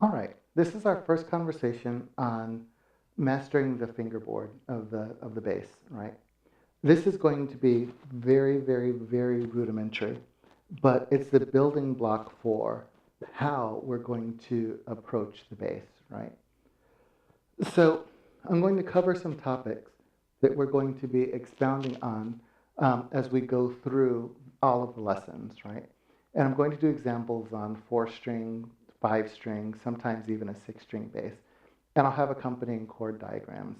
All right, this is our first conversation on mastering the fingerboard of the bass, right? This is going to be very, very, very rudimentary, but it's the building block for how we're going to approach the bass, right? So I'm going to cover some topics that we're going to be expounding on as we go through all of the lessons, right? And I'm going to do examples on 4-string, 5-string, sometimes even a 6-string bass. And I'll have accompanying chord diagrams.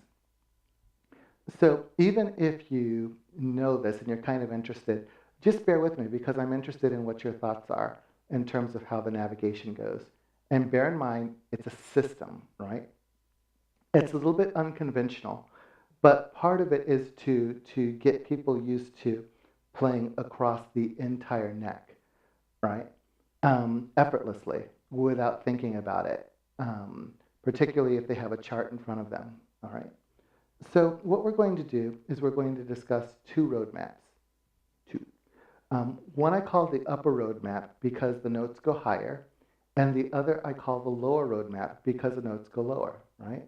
So even if you know this and you're kind of interested, just bear with me because I'm interested in what your thoughts are in terms of how the navigation goes. And bear in mind, it's a system, right? It's a little bit unconventional, but part of it is to get people used to playing across the entire neck, right? Effortlessly, without thinking about it, particularly if they have a chart in front of them, all right? So what we're going to do is we're going to discuss two roadmaps. Two. One I call the upper roadmap because the notes go higher, and the other I call the lower roadmap because the notes go lower, right?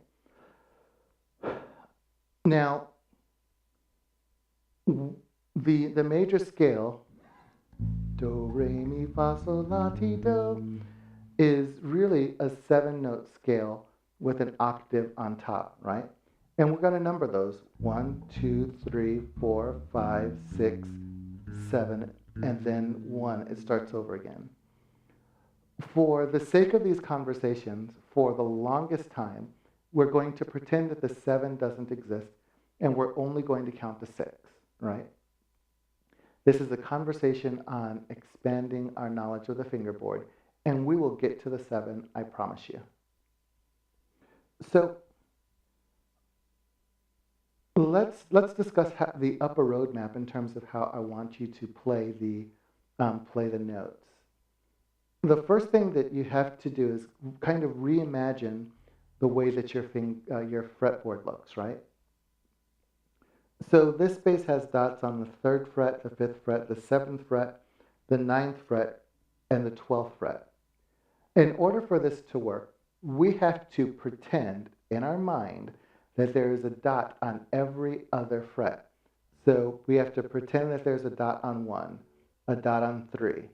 Now, the major scale, do, re, mi, fa, sol, la, ti, do, is really a 7-note scale with an octave on top, right? And we're going to number those 1, 2, 3, 4, 5, 6, 7, and then 1. It starts over again. For the sake of these conversations, for the longest time, we're going to pretend that the 7 doesn't exist, and we're only going to count to 6, right? This is a conversation on expanding our knowledge of the fingerboard, and we will get to the 7, I promise you. So let's discuss the upper roadmap in terms of how I want you to play the notes. The first thing that you have to do is kind of reimagine the way that your fretboard looks, right? So this bass has dots on the 3rd fret, the 5th fret, the 7th fret, the 9th fret, and the 12th fret. In order for this to work, we have to pretend in our mind that there is a dot on every other fret. So we have to pretend that there's a dot on 1, a dot on 3,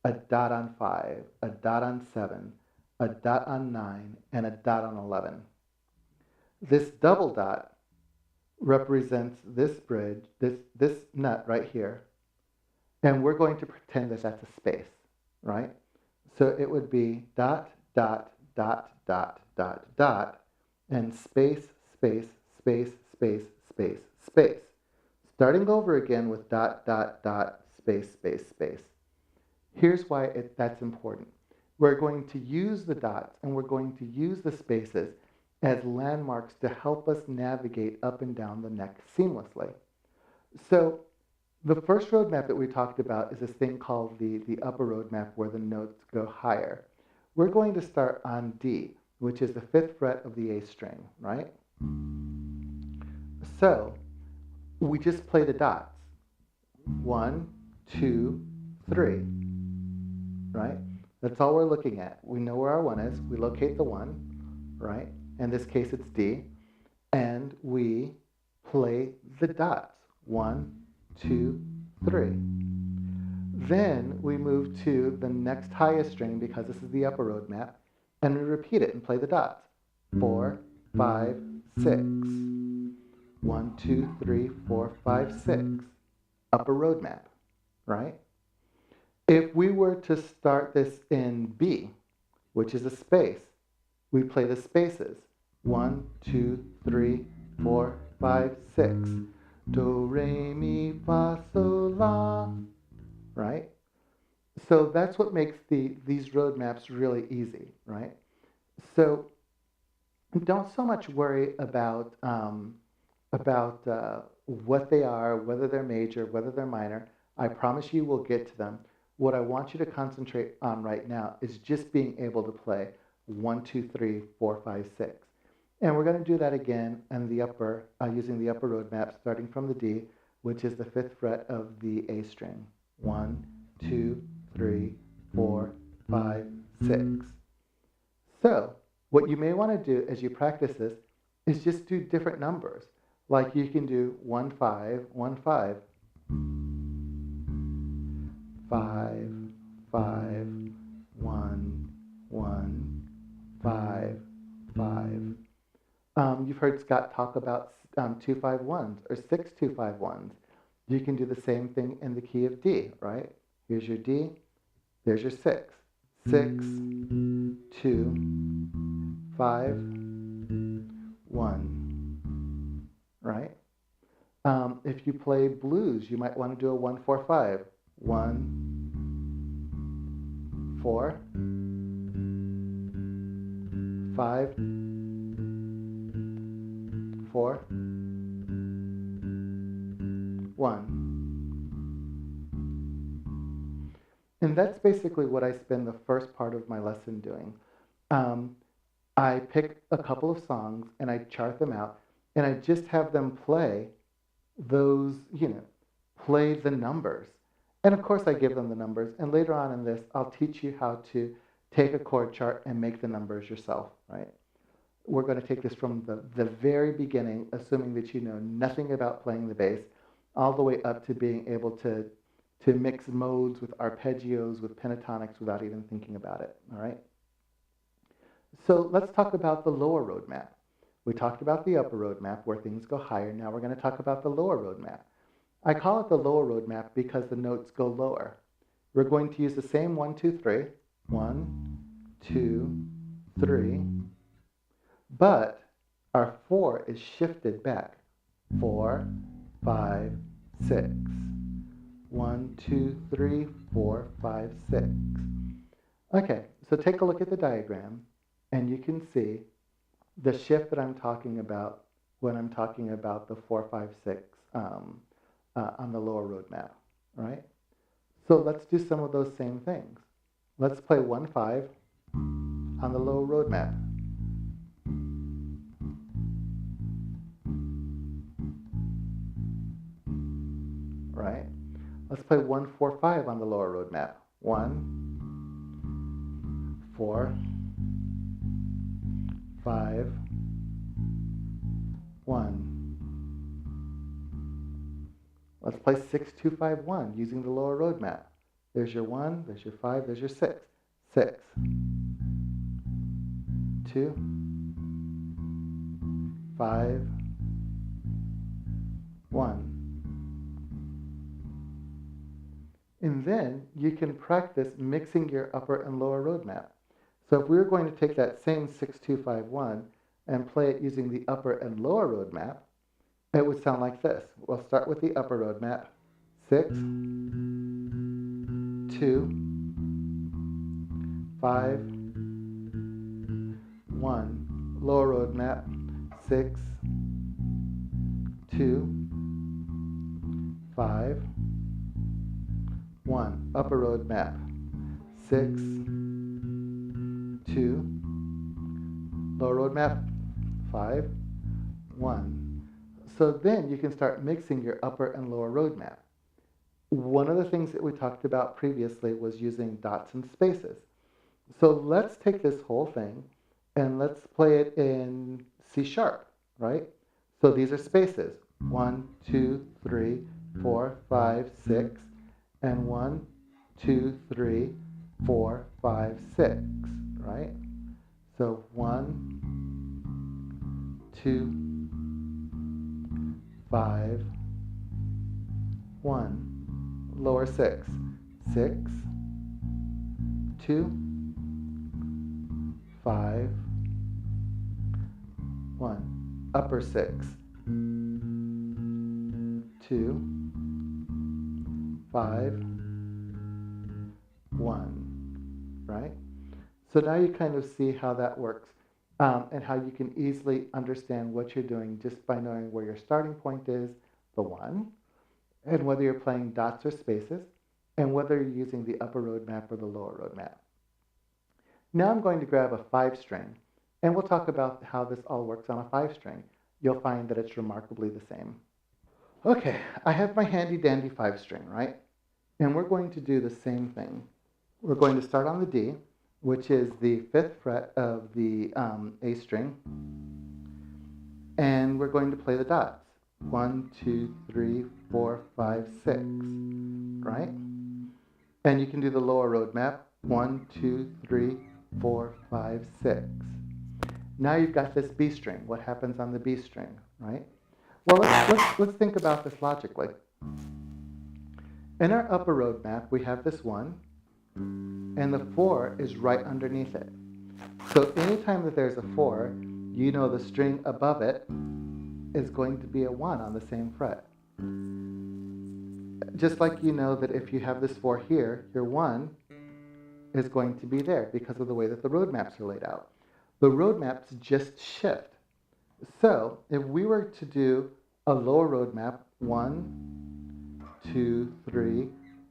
a dot on 5, a dot on 7, a dot on 9, and a dot on 11. This double dot represents this bridge, this nut right here, and we're going to pretend that that's a space, right? So it would be dot, dot, dot, dot, dot, dot, and space, space, space, space, space, space. Starting over again with dot, dot, dot, space, space, space. Here's why that's important. We're going to use the dots and we're going to use the spaces as landmarks to help us navigate up and down the neck seamlessly. So the first roadmap that we talked about is this thing called the upper roadmap where the notes go higher. We're going to start on D, which is the 5th fret of the A string, right? So we just play the dots. 1, 2, 3, right? That's all we're looking at. We know where our 1 is. We locate the 1, right? In this case, it's D. And we play the dots. 1, 2, 3. Then we move to the next highest string because this is the upper roadmap, and we repeat it and play the dots. 4, 5, 6. 1, 2, 3, 4, 5, 6. Upper roadmap, right? If we were to start this in B, which is a space, we play the spaces. 1, 2, 3, 4, 5, 6. Do, re, mi, fa, sol, la, right? So that's what makes these roadmaps really easy, right? So don't so much worry about what they are, whether they're major, whether they're minor. I promise you we'll get to them. What I want you to concentrate on right now is just being able to play 1, 2, 3, 4, 5, 6. And we're going to do that again in the upper, using the upper roadmap starting from the D, which is the 5th fret of the A string. 1, 2, 3, 4, 5, 6. So what you may want to do as you practice this is just do different numbers. Like you can do 1 5 1 5, 5 5 1 1 5 5. You've heard Scott talk about 2-5-1s or 6-2-5-1s. You can do the same thing in the key of D, right? Here's your D, there's your 6. 6 2 5 1, right? If you play blues, you might want to do a 1-4-5. 1 4 5 4 1. And that's basically what I spend the first part of my lesson doing. Um, I pick a couple of songs and I chart them out, and I just have them play those, play the numbers. And of course, I give them the numbers. And later on in this, I'll teach you how to take a chord chart and make the numbers yourself, right? We're going to take this from the very beginning, assuming that you know nothing about playing the bass, all the way up to being able to mix modes with arpeggios, with pentatonics without even thinking about it, all right? So let's talk about the lower road map. We talked about the upper road map where things go higher. Now we're going to talk about the lower road map. I call it the lower road map because the notes go lower. We're going to use the same 1, 2, 3. 1, 2, 3. But our 4 is shifted back. 4, 5, 6. 1, 2, 3, 4, 5, 6. Okay, so take a look at the diagram, and you can see the shift that I'm talking about when I'm talking about the 4, 5, 6 on the lower road map, right? So let's do some of those same things. Let's play 1, 5 on the lower road map. Right? Let's play 1, 4, 5 on the lower road map. 1, 4, 5, 1. Let's play 6, 2, 5, 1 using the lower road map. There's your 1, there's your 5, there's your 6. 6, 2, 5, 1. And then you can practice mixing your upper and lower road map. So if we were going to take that same 6, 2, 5, 1 and play it using the upper and lower road map, it would sound like this. We'll start with the upper road map. 6, 2, 5, 1. Lower road map. 6, 2, 5, 1. Upper road map. 6, 2. Lower road map. 5, 1. So then you can start mixing your upper and lower road map. One of the things that we talked about previously was using dots and spaces. So let's take this whole thing and let's play it in C sharp, right? So these are spaces. 1, 2, 3, 4, 5, 6, and 1, 2, 3, 4, 5, 6, right? So 1, 2, 5, 1. Lower 6. 6, 2, 5, 1. Upper 6. 2, 5, 1, right? So now you kind of see how that works and how you can easily understand what you're doing just by knowing where your starting point is, the 1, and whether you're playing dots or spaces, and whether you're using the upper road map or the lower road map. Now I'm going to grab a 5-string, and we'll talk about how this all works on a 5-string. You'll find that it's remarkably the same. Okay, I have my handy dandy 5-string, right? And we're going to do the same thing. We're going to start on the D. which is the 5th fret of the A string, and we're going to play the dots. 1, 2, 3, 4, 5, 6, right? And you can do the lower road map. 1, 2, 3, 4, 5, 6. Now you've got this B string. What happens on the B string, right? Well, let's think about this logically. In our upper road map, we have this 1, and the 4 is right underneath it. So anytime that there's a 4, you know the string above it is going to be a 1 on the same fret. Just like you know that if you have this 4 here, your 1 is going to be there because of the way that the road maps are laid out. The road maps just shift. So if we were to do a lower road map, 1, 2, 3,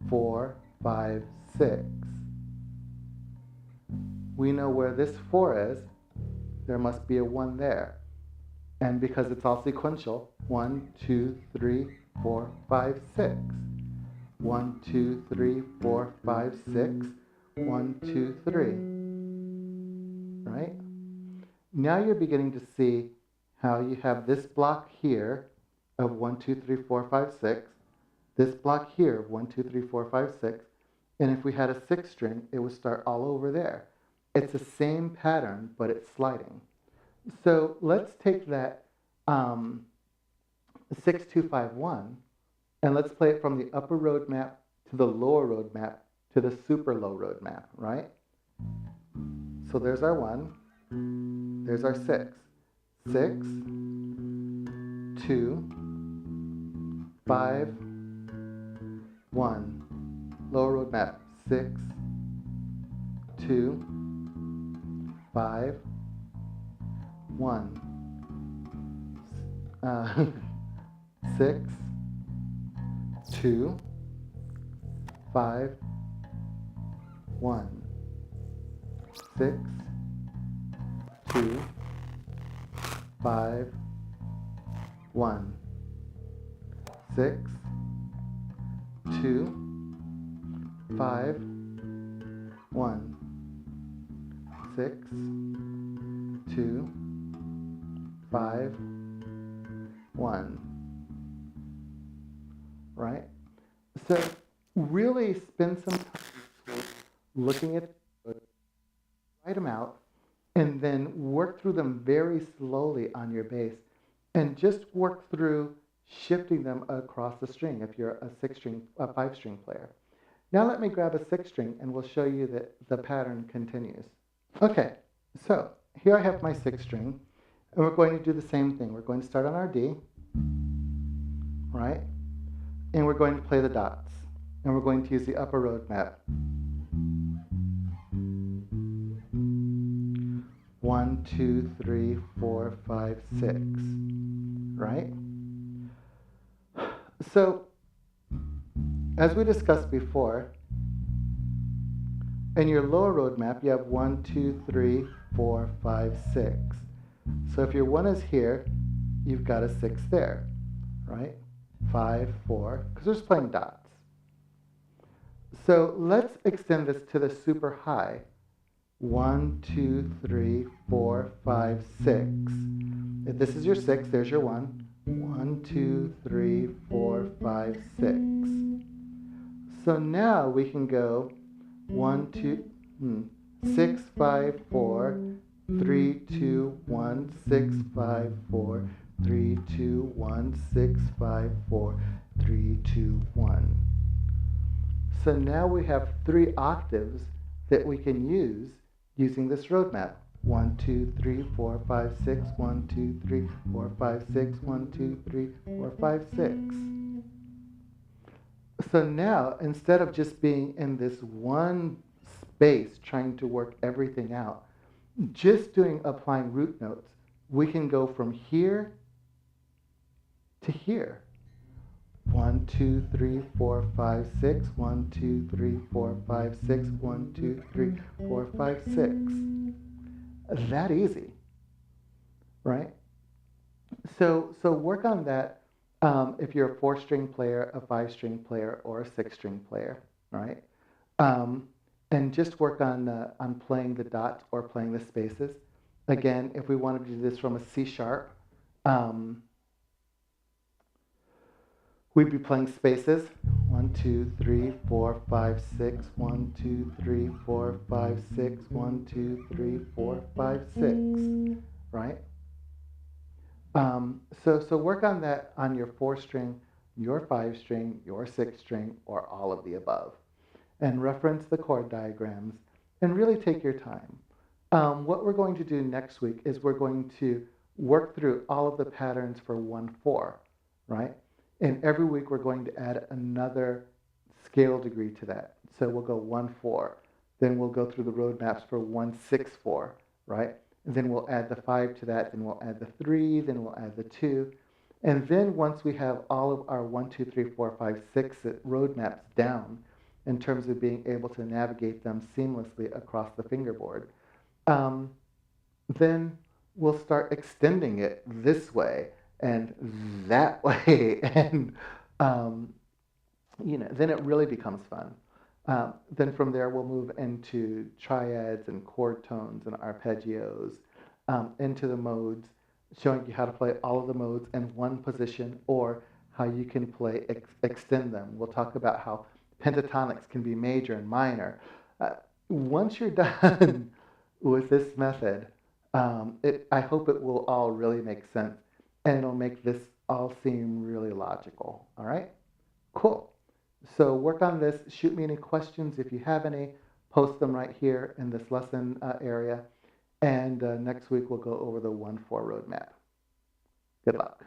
4, 5, 6, we know where this 4 is. There must be a 1 there. And because it's all sequential, 1, 2, 3, 4, 5, 6. 1, 2, 3, 4, 5, 6. 1, 2, 3. Right? Now you're beginning to see how you have this block here of 1, 2, 3, 4, 5, 6. This block here of 1, 2, 3, 4, 5, 6. And if we had a 6 string, it would start all over there. It's the same pattern, but it's sliding. So let's take that 6, 2, 5, 1, and let's play it from the upper road map to the lower road map to the super low road map, right? So there's our 1, there's our 6. 6, 2, 5, 1. Lower road map. 6, 2, 5, 1. 6, 2, 5, 1. 6, 2, 5, 1. 6, 2, 5, 1. 6, 2, 5, 1. Right? So really spend some time looking at, write them out, and then work through them very slowly on your bass, and just work through shifting them across the string if you're a 5-string player. Now let me grab a 6 string and we'll show you that the pattern continues. Okay, so here I have my 6 string, and we're going to do the same thing. We're going to start on our D, right? And we're going to play the dots, and we're going to use the upper road map. 1, 2, 3, 4, 5, 6, right? So, as we discussed before, in your lower road map, you have 1, 2, 3, 4, 5, 6. So if your 1 is here, you've got a 6 there, right? 5, 4, because we're just playing dots. So let's extend this to the super high. 1, 2, 3, 4, 5, 6. If this is your 6, there's your 1. 1, 2, 3, 4, 5, 6. So now we can go 1, 2, 6, 5, 4, 3, 2, 1, 6, 5, 4, 3, 2, 1, 6, 5, 4, 3, 2, 1. So now we have 3 octaves that we can use using this roadmap. 1, 2, 3, 4, 5, 6, 1, 2, 3, 4, 5, 6, 1, 2, 3, 4, 5, 6. So now, instead of just being in this one space trying to work everything out, just applying root notes, we can go from here to here. 1, 2, 3, 4, 5, 6, 1, 2, 3, 4, 5, 6, 1, 2, 3, 4, 5, 6. That easy, right? So work on that if you're a 4-string player, a 5-string player, or a 6-string player, right? And and just work on playing the dots or playing the spaces. Again, if we wanted to do this from a C sharp, um, we'd be playing spaces. 1, 2, 3, 4, 5, 6. 1, 2, 3, 4, 5, 6. 1, 2, 3, 4, 5, 6. Right? So work on that on your 4 string, your 5 string, your 6 string, or all of the above. And reference the chord diagrams and really take your time. What we're going to do next week is we're going to work through all of the patterns for 1/4, right? And every week we're going to add another scale degree to that. So we'll go 1/4. Then we'll go through the roadmaps for 1/6/4, right? And then we'll add the 5 to that. Then we'll add the 3. Then we'll add the 2. And then once we have all of our 1, 2, 3, 4, 5, 6 roadmaps down in terms of being able to navigate them seamlessly across the fingerboard, um, then we'll start extending it this way and that way, and um, then it really becomes fun. Then from there, we'll move into triads and chord tones and arpeggios, into the modes, showing you how to play all of the modes in one position or how you can extend them. We'll talk about how pentatonics can be major and minor. Once you're done with this method, I hope it will all really make sense and it'll make this all seem really logical. All right? Cool. So work on this. Shoot me any questions if you have any. Post them right here in this lesson area. And next week we'll go over the 1/4 roadmap. Good luck.